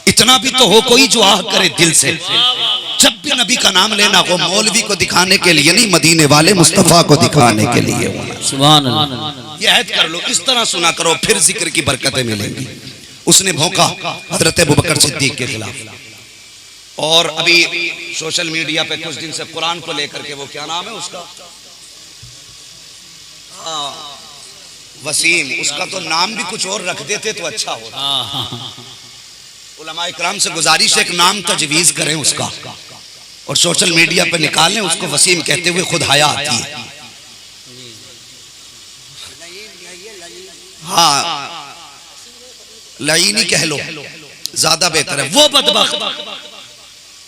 इतना भी तो हो कोई जो आह करे दिल से, जब भी नबी का नाम लेना हो मौलवी को दिखाने के लिए नहीं, मदीने वाले मुस्तफा को दिखाने के लिए होना। सुभान अल्लाह। ये ऐद कर लो, इस तरह सुना करो, फिर जिक्र की बरकतें मिलेंगी। उसने भौंका हजरत अबू बकर सिद्दीक के खिलाफ। और अभी सोशल मीडिया पे कुछ दिन से कुरान को लेकर के, वो क्या नाम है उसका, वसीम, उसका तो नाम भी कुछ और रख देते तो अच्छा होता। उलमाए किराम से गुजारिश है, एक नाम तजवीज करें उसका और सोशल मीडिया पे निकालें उसको, वसीम कहते हुए खुद हया आती है। हाँ, लईनी कह लो ज्यादा बेहतर है। वो बदबख्त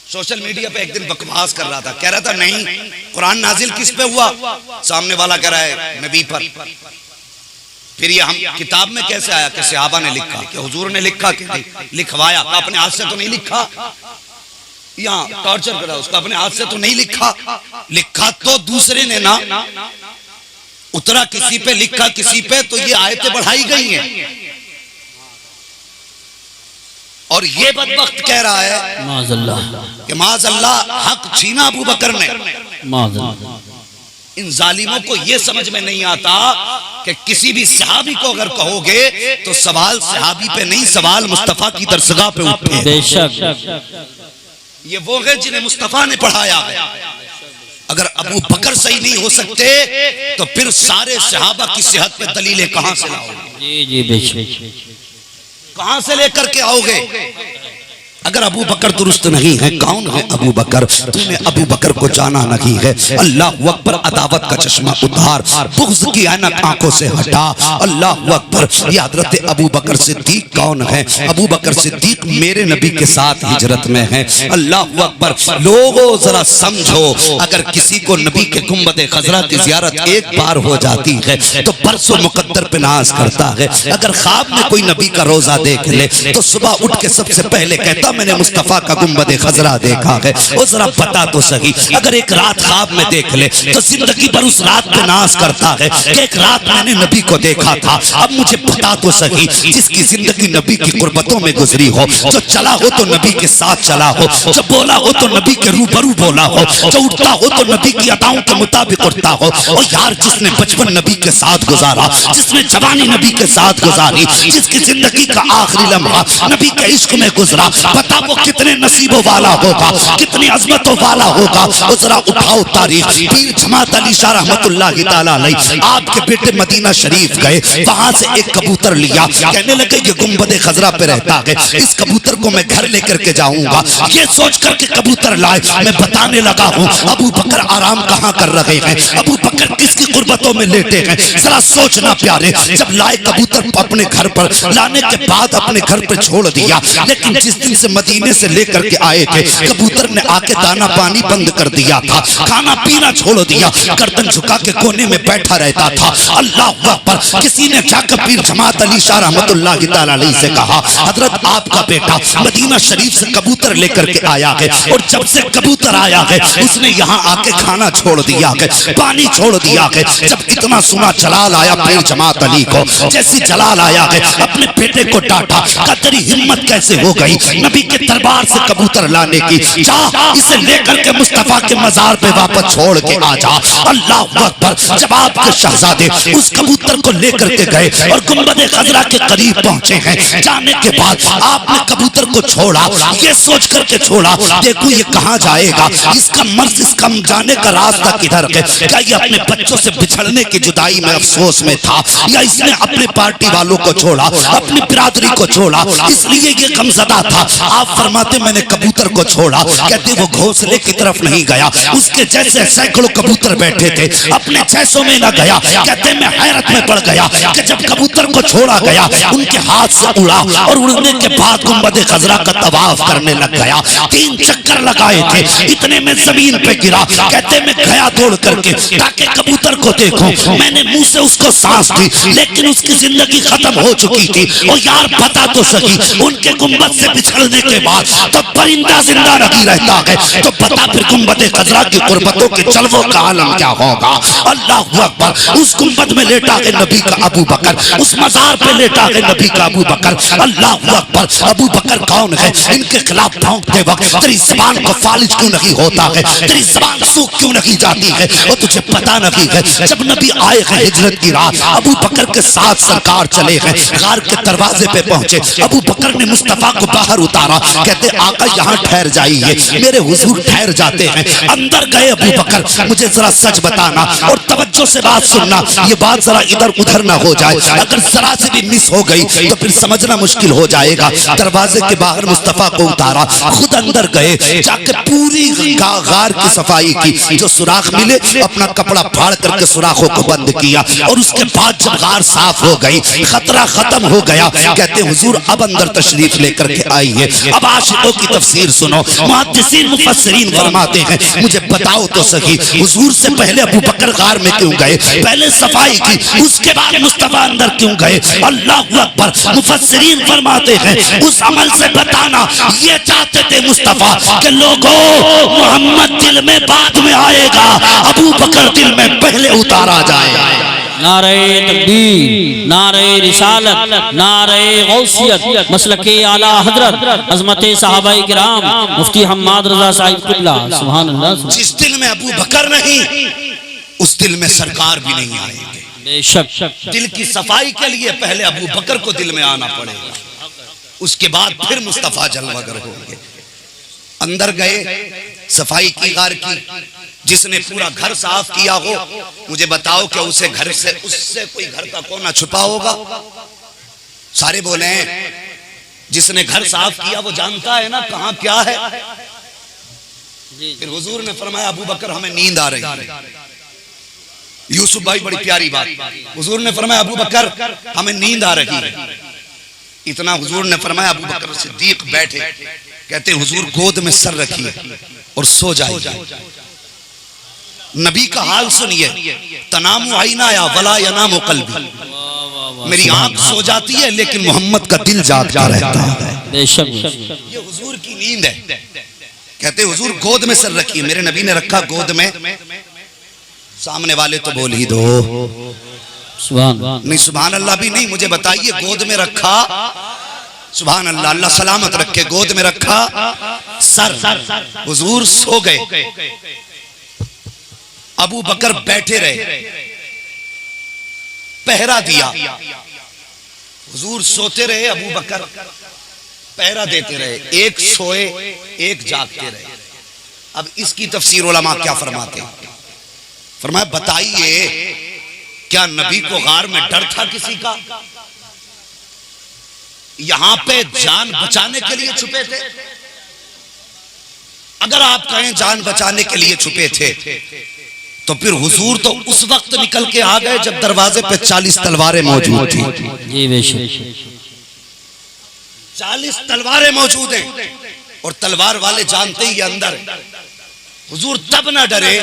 सोशल मीडिया पे एक दिन बकवास कर रहा था, कह रहा था नहीं कुरान नाजिल किस पे हुआ, सामने वाला कह रहा है नबी पर। फिर ये हम किताब में कैसे आया कि सहाबा ने लिखा, कि हुजूर ने लिखा, कि लिखवाया, अपने हाथ से तो नहीं लिखा, यहाँ टॉर्चर करा उसका, अपने हाथ से तो नहीं लिखा, लिखा तो दूसरे ने ना, उतरा किसी पे, लिखा किसी पे, तो ये आयतें बढ़ाई गई हैं। और ये बदबख्त कह रहा है माज़अल्लाह कि माज़अल्लाह हक छीना अबू बकर ने। माज़अल्लाह। इन जालिमों को ये समझ में नहीं आता कि किसी भी सहाबी को अगर कहोगे तो सवाल सहाबी पे नहीं, सवाल मुस्तफा की दरसगाह पे उठे। बेशक ये वो है जिन्हें मुस्तफा ने पढ़ाया है। अगर अबू बकर सही नहीं हो सकते तो फिर सारे सहाबा की सेहत पे दलीलें कहां से लाओगे? जी जी बेशक, कहां से लेकर के आओगे? अगर अबू बकर दुरुस्त नहीं है, कौन है अबू बकर? तूने अबू बकर को जाना नहीं है। अल्लाह अकबर, अदावत का चश्मा उतार, बुग़्ज़ की ऐनक आंखों से हटा। अल्लाह अकबर। ये हज़रत अबू बकर सिद्दीक कौन है? अबू बकर सिद्दीक मेरे नबी के साथ हिजरत में है। अल्लाह अकबर। लोगों जरा समझो, अगर किसी को नबी के गुंबद खज़रा की ज़ियारत एक बार हो जाती है तो बरसों मुक़द्दर पे नाज करता है। अगर ख्वाब में कोई नबी का रोजा देख ले तो सुबह उठ के सबसे पहले कहता मैंने मुस्तफा का गुंबद खज़रा देखा है। वो जरा बता तो सही, अगर एक रात ख्वाब में देख ले तो जिंदगी भर उस रात पे नाज करता है कि एक रात मैंने नबी को देखा था। अब मुझे बता तो सही, जिसकी जिंदगी नबी की कुर्बतों में गुजरी हो, जो चला हो तो नबी के साथ चला हो, जो बोला हो तो नबी के रूबरू बोला हो, जो उठता हो तो नबी की अदाओं के मुताबिक उठता हो। और यार जिसने बचपन नबी के साथ गुजारा, जिसने जवानी नबी के साथ गुजारी, जिसकी जिंदगी का आखिरी लम्हा नबी के इश्क में गुजरा, बता वो कितने नसीबों वाला होगा, कितनी अजमतों वाला होगा। वो जरा उठाओ तारीख। पीर जमात अली शाह रहमतुल्लाह तआला अलैह आपके बेटे मदीना शरीफ गए, वहां से एक कबूतर लिया, कहने लगे ये गुंबद खज़रा पे रहता है, इस कबूतर को मैं घर लेकर के जाऊंगा। ये सोच करके कबूतर लाए, मैं बताने लगा हूँ अबू बकर आराम कहाँ कर रहे हैं, अबू बकर किसकी कुर्बतों में लेटे हैं। जरा सोचना प्यारे, जब लाए कबूतर अपने घर पर, लाने के बाद अपने घर पर छोड़ दिया, लेकिन जिस दिन से मदीने से लेकर के आए थे कबूतर ने आके दाना पानी बंद कर दिया था, खाना पीना छोड़ दिया, गर्दन झुका के कोने में बैठा रहता था। अल्लाह अकबर। किसी ने जाकर पीर जमात अली शाह रहमतुल्लाह तआला अलैह से कहा हजरत आपका बेटा मदीना शरीफ से कबूतर लेकर के आया है, और जब से कबूतर आया है उसने यहाँ आके खाना छोड़ दिया है, पानी छोड़ दिया है। जब इतना सुना जलाल आया पीर जमात अली को, जैसी जलाल आया है अपने बेटे को डांटा, का तेरी हिम्मत कैसे हो गई नबी के दरबार से कबूतर लाने की? जा इसे लेकर के मुस्तफा के मजार पे वापस छोड़ के आ जा। अल्लाह अकबर। जब आपके शहजादे उस कबूतर को लेकर के गए और गुंबद खज़रा के करीब पहुंचे हैं, जाने के बाद आपने कबूतर को छोड़ा, ये सोच करके छोड़ा देखो ये कहाँ जाएगा, इसका मर्ज, इसका जाने का रास्ता किधर है? क्या ये अपने बच्चों से बिछड़ने की जुदाई में अफसोस में था, या इसने अपने पार्टी वालों को छोड़ा, अपनी बिरादरी को छोड़ा, इसलिए ये गमज़दा था? आप फरमाते मैंने कबूतर को छोड़ा, कहते वो घोंसले की तरफ नहीं गया, उसके जैसे सैकड़ों कबूतर बैठे थे, अपने जैसों में न गया। कहते मैं हैरत में पड़ गया कि जब कबूतर को छोड़ा गया उनके हाथ से उड़ा, और उड़ने के बाद गुंबद खज़रा का तवाफ करने लग गया। 3 चक्कर लगाए थे, इतने में जमीन पे गिरा। कहते मैं गया दौड़ करके ताकि कबूतर को देखूं, मैंने मुंह से उसको सांस दी, लेकिन उसकी जिंदगी खत्म हो चुकी थी। और यार बता तो सही, उनके गुंबद से बिछड़ने के बाद तो परिंदा जिंदा नहीं रहता है, तो बता फिर गुंबद खज़रा की कुर्बतों के जलवों का आलम क्या होगा? अल्लाह अकबर। उस गुंबद में लेटा है नबी का अबू बकर, उस मजार पे लेटा है नबी का अबू बकर। अल्लाह अकबर। अबू बकर कौन है, इनके खिलाफ भौंकते वक्त तेरी ज़बान को फालिज क्यों नहीं होता है, तेरी ज़बान सूख क्यों नहीं जाती है, और तुझे पता नहीं है जब नबी आए हैं हिजरत की रात, अबू बकर के साथ सरकार चले हैं, गार के दरवाजे पे पहुंचे, अबू बकर ने मुस्तफा को बाहर उतारा, कहते आका यहाँ ठहर जाइए, मेरे हुजूर ठहर जाते हैं। अंदर गए अबू बकर, मुझे जरा सच बताना और तवज्जो से बात सुनना, ये बात जरा इधर उधर ना हो जाए, अगर जरा से भी मिस हो गई तो फिर समझना मुश्किल हो जाएगा। दरवाजे के बाहर मुस्तफा को उतारा, खुद अंदर गए, जाके पूरी गार की सफाई की, जो सुराख मिले अपना कपड़ा फाड़ करके सुराखों को बंद किया, और उसके बाद जब गार साफ हो गई, खतरा खत्म हो गया, कहते हुजूर अब अंदर तशरीफ लेकर के आइए। अब आशिकों की तफसीर सुनो, मुहद्दिसीन मुफस्सिरीन फरमाते हैं, मुझे बताओ तो सही हुजूर से पहले अबू बकर गार में क्यों गए, पहले सफाई की उसके बाद मुस्तफा अंदर क्यों गए? अल्लाहु अकबर। मुफस्सिरीन फरमाते हैं उस अमल से बताना ये चाहते थे मुस्तफा कि लोगों मोहम्मद दिल में बाद में आएगा, अबू बकर दिल में पहले उतारा जाए। नारे तकबीर, नारे रिसालत, नारे गौसियत, मसलके आला हजरत, अज़मते सहाबाए किराम, मुफ्ती हम्माद रज़ा साहिब क़िबला, सुभान अल्लाह। जिस दिल में अबू बकर नहीं, उस दिल में सरकार भी नहीं आएंगे। बेशक दिल की सफाई के लिए पहले अबू बकर को दिल में आना पड़ेगा, उसके बाद फिर मुस्तफा जलवागर होंगे। अंदर गए, सफाई की गार की, जिसने पूरा घर साफ किया हो, मुझे बताओ कि उसे घर से उससे कोई घर का कोना छुपा होगा? सारे बोले जिसने घर साफ किया वो जानता है ना कहाँ क्या है। फिर हुजूर ने फरमाया अबू बकर हमें नींद आ रही है। यूसुफ भाई बड़ी प्यारी बात, हुजूर ने फरमाया अबू बकर हमें नींद आ रही है। इतना हुजूर ने फरमाया अबू बकर सिद्दीक बैठे, कहते हुजूर गोद में सर रखिए और सो जाइए। नबी का हाल सुनिए, तनामु आईना या वला यनामु कल्बी, मेरी आंख सो जाती है लेकिन मोहम्मद का दिल जागता रहता है। ये हुजूर की नींद है। कहते हुजूर गोद में सर रखिए, मेरे नबी ने रखा गोद में। सामने वाले तो बोल ही दो नहीं, सुभान अल्लाह भी नहीं, मुझे बताइए गोद में रखा, सुभान अल्लाह, अल्लाह सलामत रखे, गोद में रखा सर, हुजूर सो गए। अबू बकर बैठे रहे, पहरा दिया, हुजूर सोते रहे, अबू बकर पहरा देते रहे, एक सोए एक जागते रहे। अब इसकी तफसीर उलमा क्या फरमाते हैं? फरमाया बताइए क्या नबी को गार में डर था किसी का? यहां पे जान बचाने के लिए छुपे थे? अगर आप कहें जान बचाने के लिए छुपे थे तो फिर हुजूर तो उस वक्त निकल के आ गए जब दरवाजे पे 40 तलवारें मौजूद थी। जी बेशक 40 तलवारें मौजूद हैं और तलवार वाले जानते ही अंदर। हुजूर तब ना डरे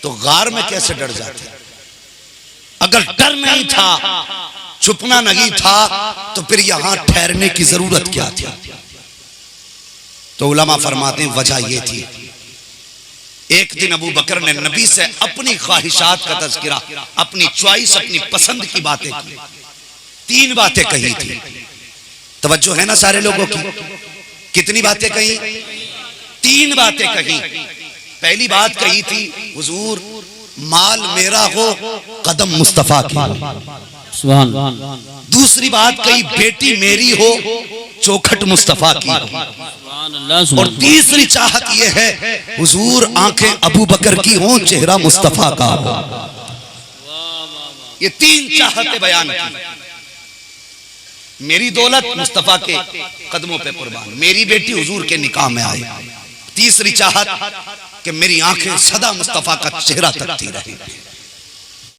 तो गार में कैसे डर जाते? अगर डर नहीं था, छुपना नहीं था, तो फिर यहां ठहरने की जरूरत क्या थी? तो उलमा फरमाते हैं वजह यह थी, एक दिन अबू बकर ने नबी से अपनी ख्वाहिशात का तज़किरा, अपनी चॉइस, अपनी पसंद की बातें की। 3 बातें कही थी। तवज्जो है ना सारे लोगों की? कितनी बातें कही? 3 बातें कही। पहली बात कही थी हुजूर माल मेरा हो, कदम मुस्तफा की। दूसरी बात कही बेटी मेरी हो, चौखट मुस्तफा की। और तीसरी चाहत यह है हुजूर आंखें अबू बकर की हों, चेहरा मुस्तफा का हो। ये 3 चाहतें बयान की। मेरी दौलत मुस्तफा के कदमों पे कुर्बान, मेरी बेटी हुजूर के निकाह में आए। तीसरी चाहत कि मेरी आंखें सदा मुस्तफा का चेहरा तकती रहे।